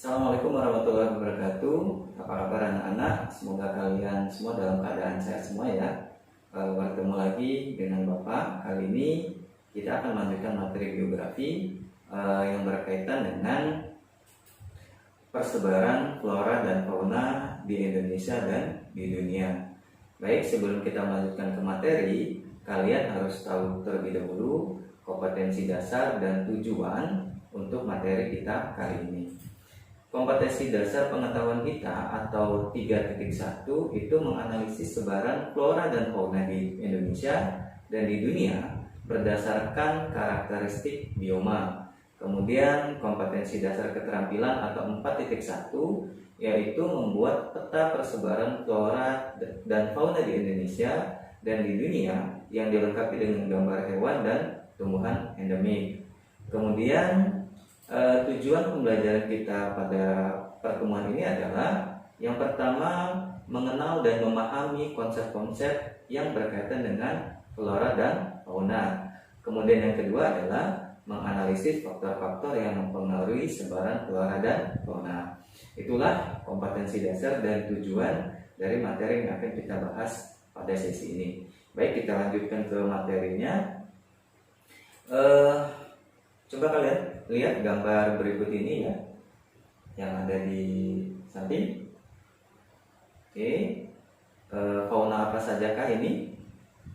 Assalamualaikum warahmatullahi wabarakatuh. Apa kabar anak-anak? Semoga kalian semua dalam keadaan sehat semua ya. Bertemu lagi dengan Bapak. Kali ini kita akan melanjutkan materi geografi yang berkaitan dengan persebaran flora dan fauna di Indonesia dan di dunia. Baik, sebelum kita melanjutkan ke materi, kalian harus tahu terlebih dahulu kompetensi dasar dan tujuan untuk materi kita kali ini. Kompetensi dasar pengetahuan kita atau 3.1 itu menganalisis sebaran flora dan fauna di Indonesia dan di dunia berdasarkan karakteristik bioma. Kemudian kompetensi dasar keterampilan atau 4.1 yaitu membuat peta persebaran flora dan fauna di Indonesia dan di dunia yang dilengkapi dengan gambar hewan dan tumbuhan endemik. Kemudian tujuan pembelajaran kita pada pertemuan ini adalah yang pertama mengenal dan memahami konsep-konsep yang berkaitan dengan flora dan fauna. Kemudian yang kedua adalah menganalisis faktor-faktor yang mempengaruhi sebaran flora dan fauna. Itulah kompetensi dasar dan tujuan dari materi yang akan kita bahas pada sesi ini. Baik, kita lanjutkan ke materinya. Coba kalian lihat gambar berikut ini ya, yang ada di samping. Oke, fauna apa sajakah ini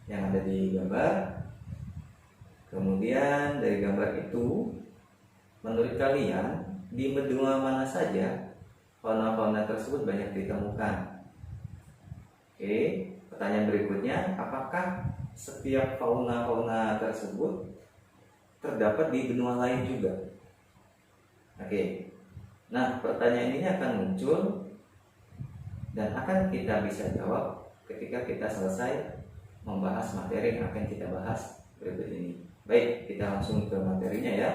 yang ada di gambar? Kemudian dari gambar itu, menurut kalian di benua mana saja fauna-fauna tersebut banyak ditemukan? Oke, pertanyaan berikutnya, apakah setiap fauna-fauna tersebut terdapat di benua lain juga? Oke. Nah, pertanyaan ini akan muncul dan akan kita bisa jawab ketika kita selesai membahas materi yang akan kita bahas berikut ini. Baik, kita langsung ke materinya ya.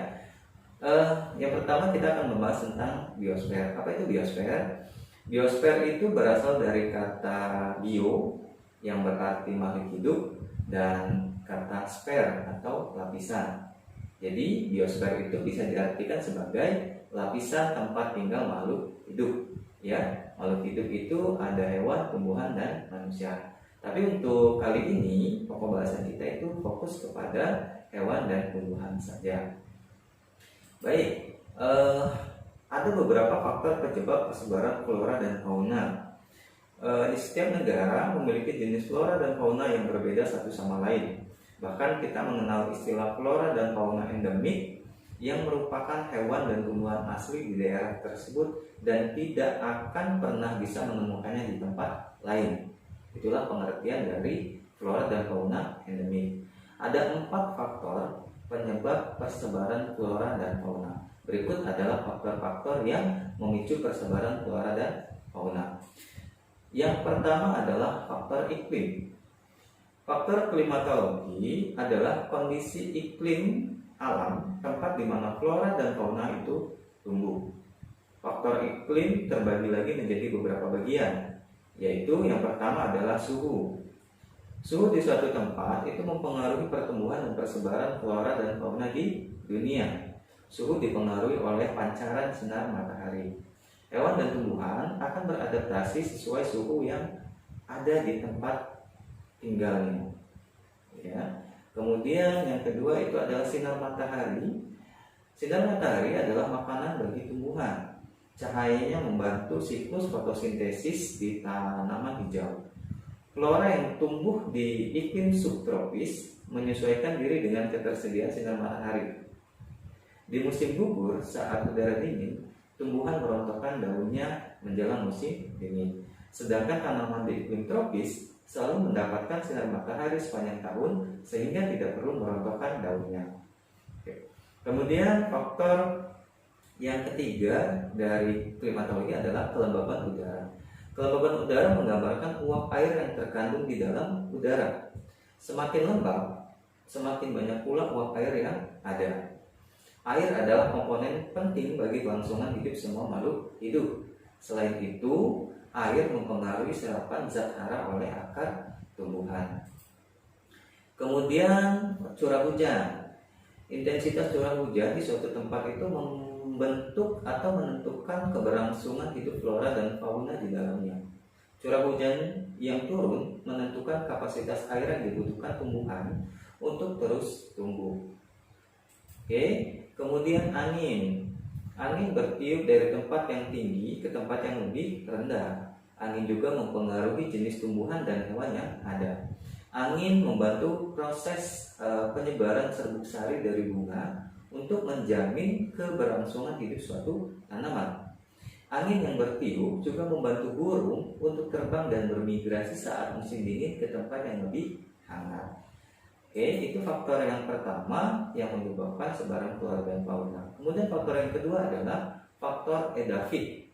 Yang pertama kita akan membahas tentang biosfer. Apa itu biosfer? Biosfer itu berasal dari kata bio yang berarti makhluk hidup dan kata sfer atau lapisan. Jadi biosfer itu bisa diartikan sebagai lapisan tempat tinggal makhluk hidup. Ya, makhluk hidup itu ada hewan, tumbuhan, dan manusia. Tapi untuk kali ini pokok bahasan kita itu fokus kepada hewan dan tumbuhan saja. Baik, ada beberapa faktor penyebab persebaran flora dan fauna. Di setiap negara memiliki jenis flora dan fauna yang berbeda satu sama lain. Bahkan kita mengenal istilah flora dan fauna endemik yang merupakan hewan dan tumbuhan asli di daerah tersebut dan tidak akan pernah bisa menemukannya di tempat lain. Itulah pengertian dari flora dan fauna endemik. Ada 4 faktor penyebab persebaran flora dan fauna. Berikut adalah faktor-faktor yang memicu persebaran flora dan fauna. Yang pertama adalah faktor iklim. Faktor klimatologi adalah kondisi iklim alam tempat di mana flora dan fauna itu tumbuh. Faktor iklim terbagi lagi menjadi beberapa bagian, yaitu yang pertama adalah suhu. Suhu di suatu tempat itu mempengaruhi pertumbuhan dan persebaran flora dan fauna di dunia. Suhu dipengaruhi oleh pancaran sinar matahari. Hewan dan tumbuhan akan beradaptasi sesuai suhu yang ada di tempat tinggalnya. Ya. Kemudian yang kedua itu adalah sinar matahari. Sinar matahari adalah makanan bagi tumbuhan. Cahayanya membantu siklus fotosintesis di tanaman hijau. Flora yang tumbuh di iklim subtropis menyesuaikan diri dengan ketersediaan sinar matahari. Di musim gugur saat udara dingin, tumbuhan merontokkan daunnya menjelang musim dingin. Sedangkan tanaman di iklim tropis selalu mendapatkan sinar matahari sepanjang tahun sehingga tidak perlu merontokkan daunnya. Oke. Kemudian faktor yang ketiga dari klimatologi adalah kelembaban udara. Kelembaban udara menggambarkan uap air yang terkandung di dalam udara. Semakin lembab, semakin banyak pula uap air yang ada. Air adalah komponen penting bagi kelangsungan hidup semua makhluk hidup. Selain itu, air mempengaruhi serapan zat hara oleh akar tumbuhan. Kemudian curah hujan. Intensitas curah hujan di suatu tempat itu membentuk atau menentukan keberlangsungan hidup flora dan fauna di dalamnya. Curah hujan yang turun menentukan kapasitas air yang dibutuhkan tumbuhan untuk terus tumbuh. Oke, kemudian angin. Angin bertiup dari tempat yang tinggi ke tempat yang lebih rendah. Angin juga mempengaruhi jenis tumbuhan dan hewan yang ada. Angin membantu proses penyebaran serbuk sari dari bunga untuk menjamin keberlangsungan hidup suatu tanaman. Angin yang bertiup juga membantu burung untuk terbang dan bermigrasi saat musim dingin ke tempat yang lebih hangat. Oke, itu faktor yang pertama yang menyebabkan sebaran flora dan fauna. Kemudian faktor yang kedua adalah faktor edafik.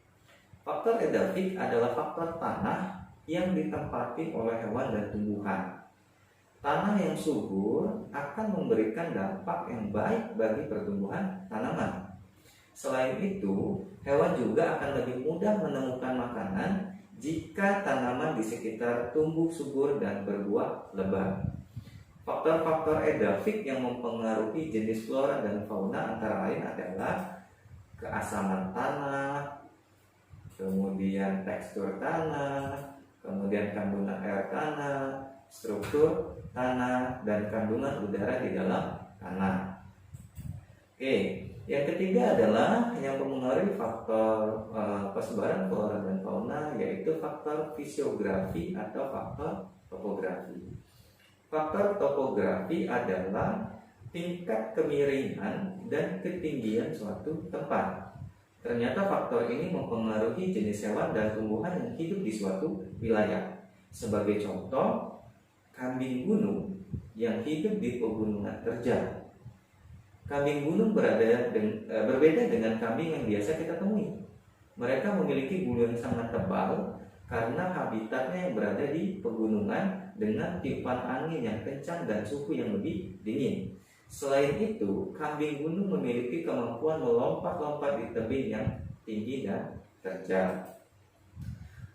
Faktor edafik adalah faktor tanah yang ditempati oleh hewan dan tumbuhan. Tanah yang subur akan memberikan dampak yang baik bagi pertumbuhan tanaman. Selain itu, hewan juga akan lebih mudah menemukan makanan jika tanaman di sekitar tumbuh subur dan berbuah lebat. Faktor-faktor edafik yang mempengaruhi jenis flora dan fauna antara lain adalah keasaman tanah, kemudian tekstur tanah, kemudian kandungan air tanah, struktur tanah, dan kandungan udara di dalam tanah. Oke, yang ketiga adalah yang mempengaruhi faktor persebaran flora dan fauna, yaitu faktor fisiografi atau faktor topografi. Faktor topografi adalah tingkat kemiringan dan ketinggian suatu tempat. Ternyata faktor ini mempengaruhi jenis hewan dan tumbuhan yang hidup di suatu wilayah. Sebagai contoh, kambing gunung yang hidup di pegunungan terjal. Kambing gunung berbeda dengan kambing yang biasa kita temui. Mereka memiliki bulu yang sangat tebal karena habitatnya yang berada di pegunungan dengan tiupan angin yang kencang dan suhu yang lebih dingin. Selain itu, kambing gunung memiliki kemampuan melompat-lompat di tebing yang tinggi dan terjal.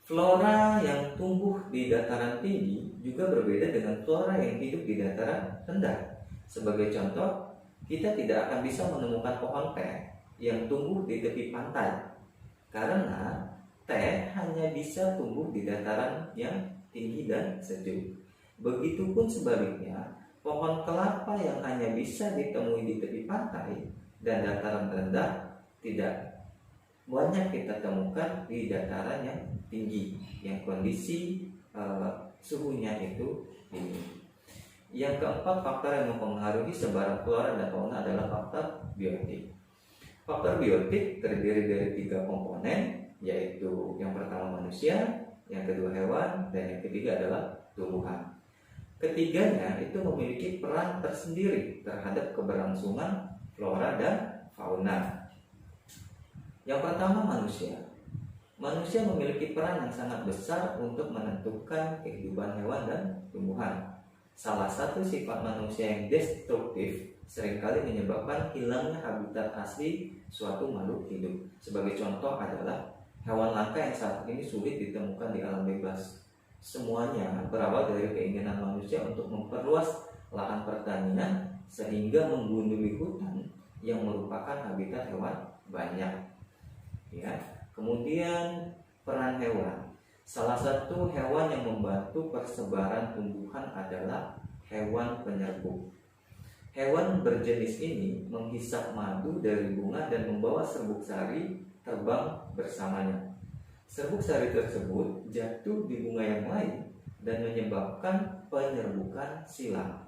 Flora yang tumbuh di dataran tinggi juga berbeda dengan flora yang hidup di dataran rendah. Sebagai contoh, kita tidak akan bisa menemukan pohon teh yang tumbuh di tepi pantai karena teh hanya bisa tumbuh di dataran yang tinggi dan sejuk. Begitupun sebaliknya, pohon kelapa yang hanya bisa ditemui di tepi pantai dan dataran rendah tidak banyak kita temukan di dataran yang tinggi, yang kondisi suhunya itu tinggi. Yang keempat, faktor yang mempengaruhi sebaran flora dan fauna adalah faktor biotik. Faktor biotik terdiri dari 3 komponen, yaitu yang pertama manusia, yang kedua hewan, dan yang ketiga adalah tumbuhan. Ketiganya itu memiliki peran tersendiri terhadap keberlangsungan flora dan fauna. Yang pertama manusia. Manusia memiliki peran yang sangat besar untuk menentukan kehidupan hewan dan tumbuhan. Salah satu sifat manusia yang destruktif seringkali menyebabkan hilangnya habitat asli suatu makhluk hidup. Sebagai contoh adalah hewan langka yang saat ini sulit ditemukan di alam bebas. Semuanya berawal dari keinginan manusia untuk memperluas lahan pertanian sehingga menggunduli hutan yang merupakan habitat hewan banyak. Ya. Kemudian peran hewan. Salah satu hewan yang membantu persebaran tumbuhan adalah hewan penyerbuk. Hewan berjenis ini menghisap madu dari bunga dan membawa serbuk sari terbang bersamanya. Serbuk sari tersebut jatuh di bunga yang lain dan menyebabkan penyerbukan silang.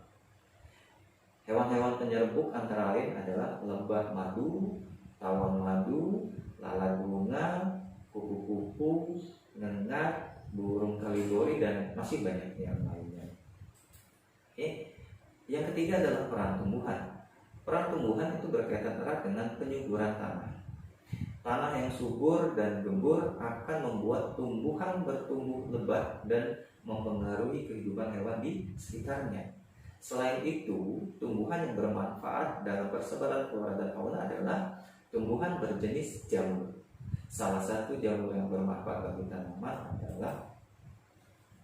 Hewan-hewan penyerbuk antara lain adalah lebah madu, tawon madu, lalat bunga, kupu-kupu, ngengat, burung kalibori, dan masih banyak yang lainnya. Oke. Yang ketiga adalah peran tumbuhan. Peran tumbuhan itu berkaitan erat dengan penyuburan tanah. Tanah yang subur dan gembur akan membuat tumbuhan bertumbuh lebat dan mempengaruhi kehidupan hewan di sekitarnya. Selain itu, tumbuhan yang bermanfaat dalam persebaran flora dan fauna adalah tumbuhan berjenis jamur. Salah satu jamur yang bermanfaat bagi tanaman adalah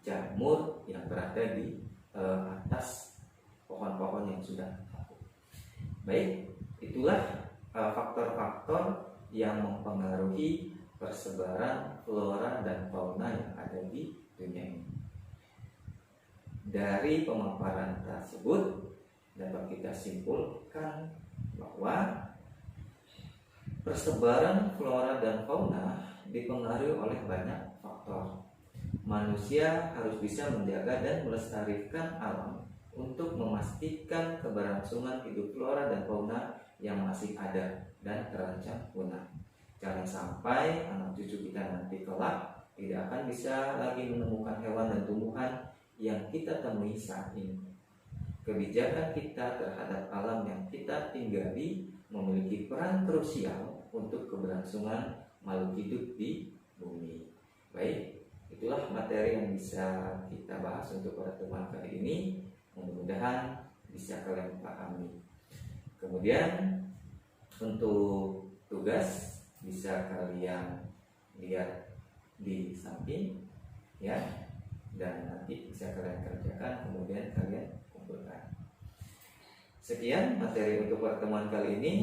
jamur yang berada di atas pohon-pohon yang sudah tumbuh. Baik, itulah faktor-faktor yang mempengaruhi persebaran flora dan fauna yang ada di dunia ini. Dari pemaparan tersebut dapat kita simpulkan bahwa persebaran flora dan fauna dipengaruhi oleh banyak faktor. Manusia harus bisa menjaga dan melestarikan alam untuk memastikan keberlangsungan hidup flora dan fauna yang masih ada dan terancam punah. Jangan sampai anak cucu kita nanti kelak tidak akan bisa lagi menemukan hewan dan tumbuhan yang kita temui saat ini. Kebijakan kita terhadap alam yang kita tinggali memiliki peran krusial untuk keberlangsungan makhluk hidup di bumi. Baik, itulah materi yang bisa kita bahas untuk pertemuan kali ini. Mudah-mudahan bisa kalian pahami. Kemudian untuk tugas bisa kalian lihat di samping ya, dan nanti bisa kalian kerjakan kemudian kalian kumpulkan. Sekian materi untuk pertemuan kali ini.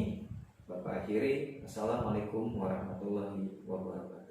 Bapak akhiri. Assalamualaikum warahmatullahi wabarakatuh.